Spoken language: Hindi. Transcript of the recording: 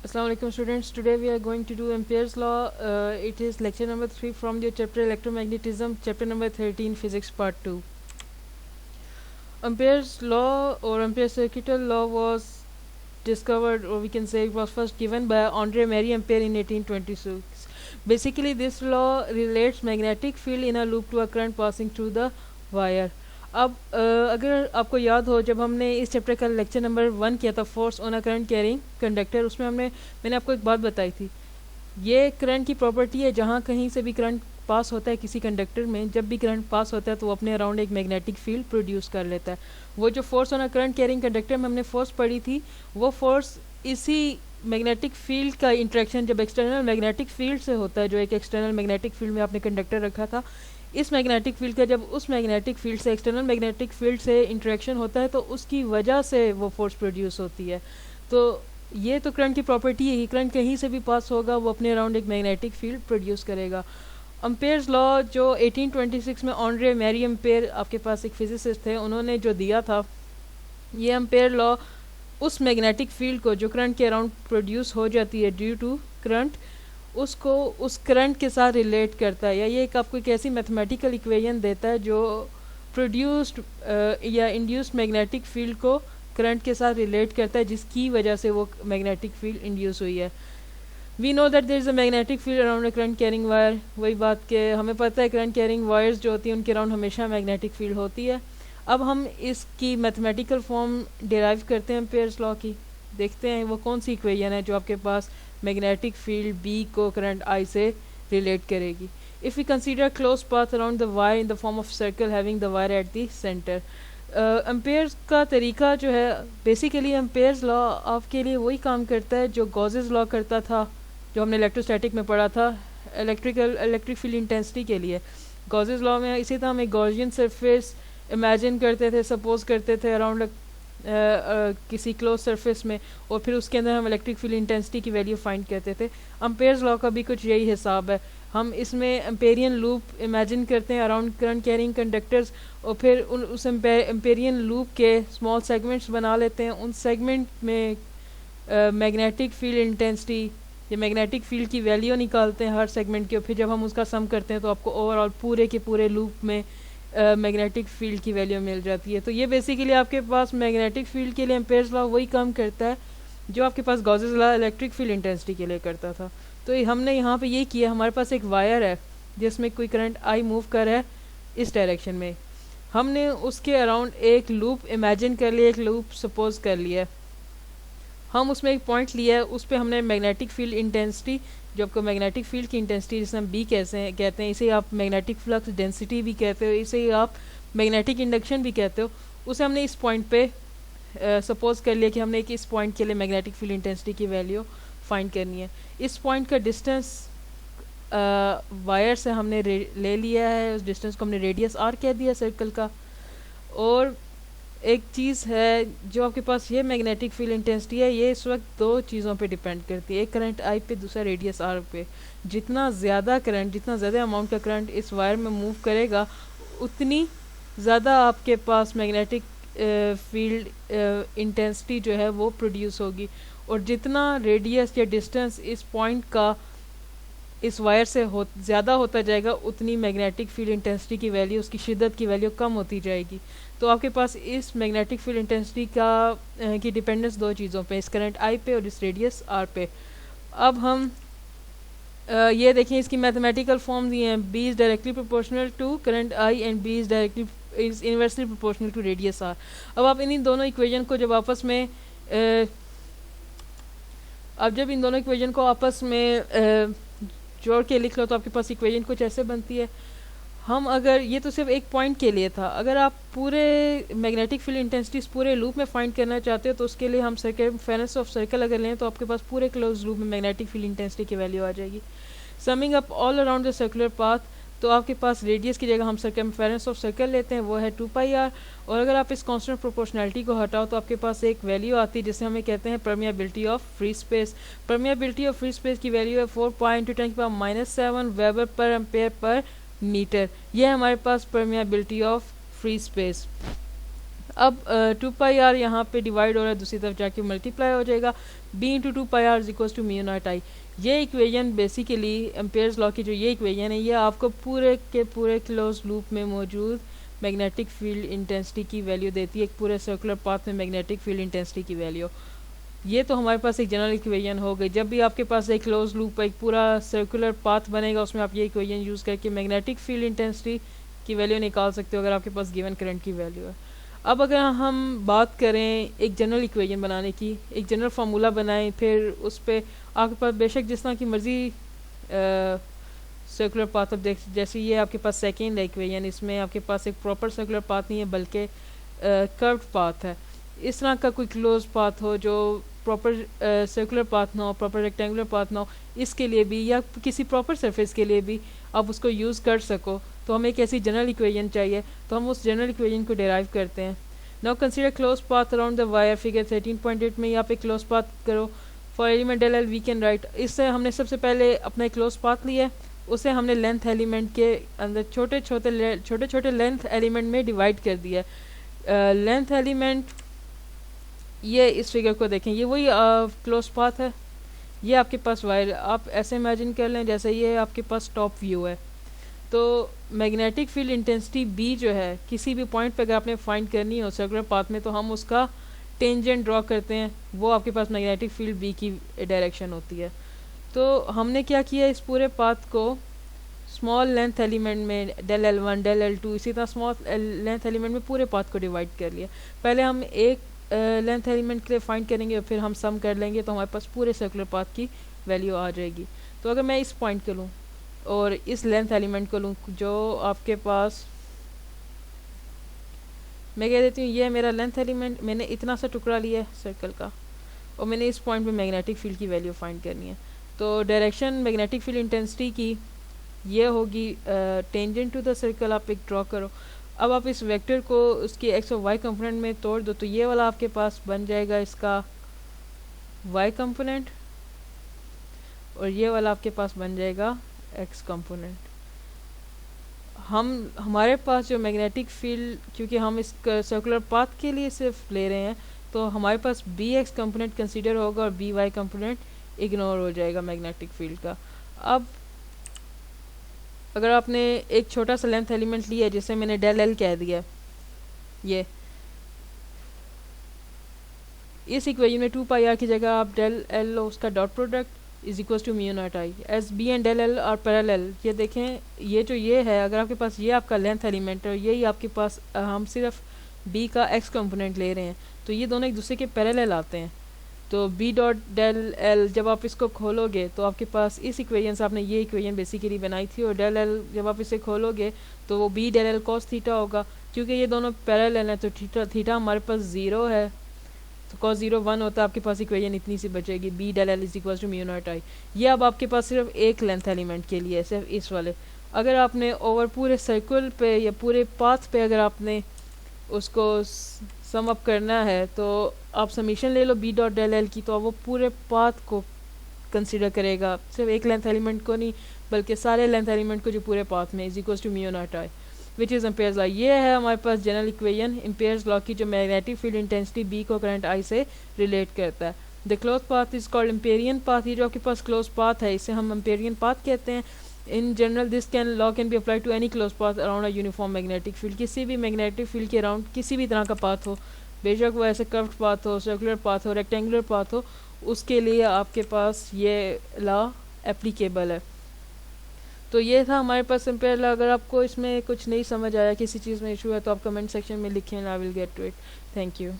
Assalamu alaikum students. Today we are going to do Ampere's law. It is lecture number 3 from your chapter electromagnetism, chapter number 13 physics part 2. Ampere's law or Ampere's circuital law was discovered, or we can say it was first given by Andre Marie Ampere in 1826. Basically this law relates magnetic field in a loop to a current passing through the wire. अब अगर आपको याद हो जब हमने इस चैप्टर का लेक्चर नंबर 1 किया था force on a current carrying conductor, उसमें मैंने आपको एक बात बताई थी। ये करंट की प्रॉपर्टी है, जहाँ कहीं से भी करंट पास होता है किसी कंडक्टर में, जब भी करंट पास होता है तो वो अपने अराउंड एक मैग्नेटिक फील्ड प्रोड्यूस कर लेता है। वो जो force on a current carrying conductor में हमने फोर्स पढ़ी थी, वो फोर्स इसी मैग्नेटिक फील्ड का इंट्रैक्शन जब एक्सटर्नल मैग्नेटिक फील्ड से होता है, जो एक एक्सटर्नल मैग्नेटिक फील्ड में आपने कंडक्टर रखा था, इस मैग्नेटिक फील्ड का जब उस मैग्नेटिक फील्ड से एक्सटर्नल मैग्नेटिक फील्ड से इंटरेक्शन होता है तो उसकी वजह से वो फोर्स प्रोड्यूस होती है। तो ये तो करंट की प्रॉपर्टी है कि करंट कहीं से भी पास होगा वो अपने अराउंड एक मैग्नेटिक फील्ड प्रोड्यूस करेगा। अम्पेयर्स लॉ जो 1826 में ऑनरे मैरी अम्पेयर, आपके पास एक फिजिसिस्ट थे, उन्होंने जो दिया था, ये अम्पेयर लॉ उस मैग्नेटिक फील्ड को जो करंट के अराउंड प्रोड्यूस हो जाती है ड्यू टू करंट, उसको उस करंट के साथ रिलेट करता है, या ये एक आपको एक ऐसी मैथमेटिकल इक्वेशन देता है जो प्रोड्यूस्ड या इंड्यूस्ड मैग्नेटिक फील्ड को करंट के साथ रिलेट करता है, जिसकी वजह से वो मैग्नेटिक फील्ड इंड्यूस हुई है। We know that there is a magnetic field around a current carrying wire. वही बात के हमें पता है करंट कैरिंग वायर्स जो होती हैं उनके अराउंड हमेशा मैग्नेटिक फील्ड होती है। अब हम इसकी मैथमेटिकल फॉर्म डिराइव करते हैं एम्पेयर्स लॉ की। देखते हैं वो कौन सी इक्वेशन है जो आपके पास मैग्नेटिक फील्ड बी को करंट आई से रिलेट करेगी। If we consider close path around the wire in the form of circle having the wire at the centre. Ampere's का तरीका जो है, बेसिकली एम्पेयर्स लॉ आपके लिए वही काम करता है जो गॉसेस लॉ करता था, जो हमने इलेक्ट्रोस्टैटिक में पढ़ा था इलेक्ट्रिक फील्ड इंटेंसिटी के लिए। गॉसेस लॉ में इसी तरह हम एक गॉसियन सरफेस इमेजिन करते थे, सपोज करते थे अराउंड किसी क्लोज सरफेस में, और फिर उसके अंदर हम इलेक्ट्रिक फील्ड इंटेंसिटी की वैल्यू फाइंड करते थे। अम्पेयर्स लॉ का भी कुछ यही हिसाब है। हम इसमें एम्पेरियन लूप इमेजिन करते हैं अराउंड करंट कैरिंग कंडक्टर्स, और फिर उस एम्पेरियन लूप के स्मॉल सेगमेंट्स बना लेते हैं। उन सेगमेंट में मैग्नेटिक फील्ड इंटेंसिटी या मैग्नेटिक फील्ड की वैल्यू निकालते हैं हर सेगमेंट की, और फिर जब हम उसका सम करते हैं तो आपको ओवरऑल पूरे के पूरे लूप में मैग्नेटिक फील्ड की वैल्यू मिल जाती है। तो ये बेसिकली आपके पास मैग्नेटिक फील्ड के लिए एम्पेयर्स लॉ वही काम करता है जो आपके पास Gauss's law electric field intensity के लिए करता था। तो हमने यहाँ पे ये किया, हमारे पास एक वायर है जिसमें कोई करंट आई मूव कर रहा है इस डायरेक्शन में। हमने उसके अराउंड एक लूप इमेजिन कर लिया, एक लूप सपोज कर लिया। हम उसमें एक पॉइंट लिया है, उस पर हमने मैग्नेटिक फील्ड इंटेंसिटी, जो आपको मैग्नेटिक फील्ड की इंटेंसिटी जिसे हम बी कहते हैं, इसे आप मैग्नेटिक फ्लक्स डेंसिटी भी कहते हो, इसे आप मैग्नेटिक इंडक्शन भी कहते हो, उसे हमने इस पॉइंट पे सपोज कर लिया कि हमने एक इस पॉइंट के लिए मैग्नेटिक फील्ड इंटेंसिटी की वैल्यू फाइंड करनी है। इस पॉइंट का डिस्टेंस वायर से हमने ले लिया है, उस डिस्टेंस को हमने रेडियस आर कह दिया सर्कल का। और एक चीज़ है जो आपके पास ये मैग्नेटिक फील्ड इंटेंसिटी है, ये इस वक्त दो चीज़ों पे डिपेंड करती है, एक करंट आई पे, दूसरा रेडियस आर पे। जितना ज़्यादा करंट, जितना ज़्यादा अमाउंट का करंट इस वायर में मूव करेगा, उतनी ज़्यादा आपके पास मैग्नेटिक फील्ड इंटेंसिटी जो है वो प्रोड्यूस होगी। और जितना रेडियस या डिस्टेंस इस पॉइंट का इस वायर से ज़्यादा होता जाएगा, उतनी मैग्नेटिक फील्ड इंटेंसिटी की वैल्यू, उसकी शिद्दत की वैल्यू कम होती जाएगी। तो आपके पास इस मैग्नेटिक फील्ड इंटेंसिटी की डिपेंडेंस दो चीज़ों पे, इस करंट आई पे और इस रेडियस आर पे। अब हम ये देखें, इसकी मैथमेटिकल फॉर्म दी हैं, B is directly proportional to current I and B is inversely proportional to radius R. अब आप इन दोनों इक्वेशन को जब आपस में इन दोनों इक्वेशन को आपस में जोड़ के लिख लो तो आपके पास इक्वेशन कुछ ऐसे बनती है। हम अगर, ये तो सिर्फ एक पॉइंट के लिए था, अगर आप पूरे मैग्नेटिक फील्ड इंटेंसिटी पूरे लूप में फाइंड करना चाहते हो तो उसके लिए हम सर्कमफेरेंस ऑफ सर्कल अगर लें तो आपके पास पूरे क्लोज लूप में मैग्नेटिक फील्ड इंटेंसिटी की वैल्यू आ जाएगी। Summing up all around the circular path, तो आपके पास रेडियस की जगह हम सर्कमफेरेंस ऑफ सर्कल लेते हैं, वो है 2πr। और अगर आप इस कांस्टेंट प्रोपोर्शनैलिटी को हटाओ तो आपके पास एक वैल्यू आती है जिसे हमें कहते हैं permeability of free space. Permeability of free space की वैल्यू है 4.10⁻⁷ weber per ampere per metre. यह हमारे पास परमिएबिलिटी ऑफ फ्री स्पेस। अब 2πr यहाँ पे डिवाइड हो रहा है, दूसरी तरफ जाके मल्टीप्लाई हो जाएगा, b into 2πr is equals to mu naught I. ये इक्वेशन बेसिकली एम्पेयर्स लॉ की जो ये इक्वेशन है, ये आपको पूरे के पूरे क्लोज लूप में मौजूद मैग्नेटिक फील्ड इंटेंसिटी की वैल्यू देती है, एक पूरे सर्कुलर पाथ में मैग्नेटिक फील्ड इंटेंसिटी की वैल्यू। ये तो हमारे पास एक जनरल इक्वेशन हो गई। जब भी आपके पास एक क्लोज लूप एक पूरा सर्कुलर पाथ बनेगा, उसमें आप ये इक्वेशन यूज़ करके मैग्नेटिक फील्ड इंटेंसिटी की वैल्यू निकाल सकते हो अगर आपके पास गिवन करंट की वैल्यू है। अब अगर हम बात करें एक जनरल इक्वेशन बनाने की, एक जनरल फार्मूला बनाएं, फिर उस पर आपके पास बेशक जिस तरह की मर्ज़ी सर्कुलर पाथ अब देख, जैसे ये आपके पास सेकेंड है इक्वेशन, इसमें आपके पास एक प्रॉपर सर्कुलर पाथ नहीं है बल्कि कर्व्ड पाथ है। इस तरह का कोई क्लोज पाथ हो जो प्रॉपर सर्कुलर पाथ ना हो, प्रॉपर रेक्टेंगुलर पाथ ना हो, इसके लिए भी या किसी प्रॉपर सरफेस के लिए भी आप उसको यूज़ कर सको, तो हमें एक ऐसी जनरल इक्वेशन चाहिए, तो हम उस जनरल इक्वेशन को डिराइव करते हैं। Now consider close path around the wire, figure 13.8 में यहाँ पे क्लोज पाथ करो। For element del L we can write, इससे हमने सबसे पहले अपना क्लोज पाथ लिया, उसे हमने लेंथ एलिमेंट के अंदर छोटे छोटे लेंथ एलिमेंट में डिवाइड कर दिया। लेंथ एलिमेंट ये इस फिगर को देखें, ये वही क्लोज पाथ है। ये आपके पास वायर, आप ऐसे इमेजिन कर लें जैसे ये आपके पास टॉप व्यू है। तो मैग्नेटिक फील्ड इंटेंसिटी बी जो है किसी भी पॉइंट पे अगर आपने फाइंड करनी हो सर्कुलर पाथ में, तो हम उसका टेंजेंट ड्रॉ करते हैं, वो आपके पास मैग्नेटिक फील्ड बी की डायरेक्शन होती है। तो हमने क्या किया, इस पूरे पाथ को स्मॉल लेंथ एलिमेंट में डेल L1 डेल L2 इसी तरह स्मॉल लेंथ एलिमेंट में पूरे पाथ को डिवाइड कर लिया। पहले हम एक लेंथ एलिमेंट के लिए फाइंड करेंगे, फिर हम सम कर लेंगे, तो हमारे पास पूरे सर्कुलर पाथ की वैल्यू आ जाएगी। तो अगर मैं इस पॉइंट को लूँ और इस लेंथ एलिमेंट को लूँ जो आपके पास, मैं कह देती हूँ ये मेरा लेंथ एलिमेंट, मैंने इतना सा टुकड़ा लिया है सर्कल का, और मैंने इस पॉइंट पे मैग्नेटिक फील्ड की वैल्यू फाइंड करनी है। तो डायरेक्शन मैग्नेटिक फील्ड इंटेंसिटी की ये होगी टेंजेंट टू द सर्कल, आप एक ड्रॉ करो। अब आप इस वेक्टर को उसकी एक्स और वाई कंपोनेंट में तोड़ दो, तो ये वाला आपके पास बन जाएगा इसका वाई कंपोनेंट, और ये वाला आपके पास बन जाएगा एक्स कंपोनेंट। हमारे पास जो मैग्नेटिक फील्ड, क्योंकि हम इस सर्कुलर पाथ के लिए सिर्फ ले रहे हैं, तो हमारे पास बी एक्स कंपोनेंट कंसीडर होगा और बी वाई कंपोनेंट इग्नोर हो जाएगा मैग्नेटिक फील्ड का। अब अगर आपने एक छोटा सा लेंथ एलिमेंट लिया जिसे मैंने डेल एल कह दिया, ये इस इक्वेशन में 2πr की जगह आप डेल एल उसका dot product is equal to mu naught I, as B and del L are parallel. ये देखें, ये जो ये है, अगर आपके पास ये आपका लेंथ एलिमेंट है, यही आपके पास हम सिर्फ बी का एक्स कंपोनेंट ले रहे हैं, तो ये दोनों एक दूसरे के पैरेलल आते हैं। तो बी डॉट डेल एल जब आप इसको खोलोगे तो आपके पास इस इक्वेशन से आपने ये इक्वेशन बेसिकली बनाई थी, और डेल एल जब आप इसे खोलोगे तो वो B del L cos theta होगा। क्योंकि ये दोनों पैरेलल हैं तो थीटा हमारे पास 0 है, तो कॉस 0 1 होता है, आपके पास इक्वेशन इतनी सी बचेगी, B del L is equal to mu naught I. ये अब आपके पास सिर्फ एक लेंथ एलिमेंट के लिए, सिर्फ इस वाले। अगर आपने ओवर पूरे सर्कल पे या पूरे पाथ पे अगर आपने उसको सम अप करना है, तो आप समीशन ले लो बी डॉट डेल एल की, तो वो पूरे पाथ को कंसिडर करेगा, सिर्फ एक लेंथ एलिमेंट को नहीं बल्कि सारे लेंथ एलिमेंट को जो पूरे पाथ में, is equal to mu naught I which is Ampere's law. ये है हमारे पास जनरल इक्वेशन एम्पेयर्स लॉ की, जो मैग्नेटिक फील्ड इंटेंसिटी बी को करंट आई से रिलेट करता है। The close path is called Amperian path. ये जो आपके पास क्लोज पाथ है इसे हम एम्पेरियन पाथ कहते हैं। In general this law can be apply to any close path around a uniform magnetic field. किसी भी मैग्नेटिक फील्ड के अराउंड किसी भी तरह का पाथ हो, बेशक वो ऐसे कर्व्ड पाथ हो, सर्कुलर पाथ हो, रेक्टेंगुलर पाथ हो, उसके लिए आपके पास ये लॉ एप्लीकेबल है। तो ये था हमारे पास एम्पेयर लॉ। अगर आपको इसमें कुछ नहीं समझ आया, किसी चीज़ में इशू है, तो आप कमेंट सेक्शन में लिखें, I will get to it. Thank you.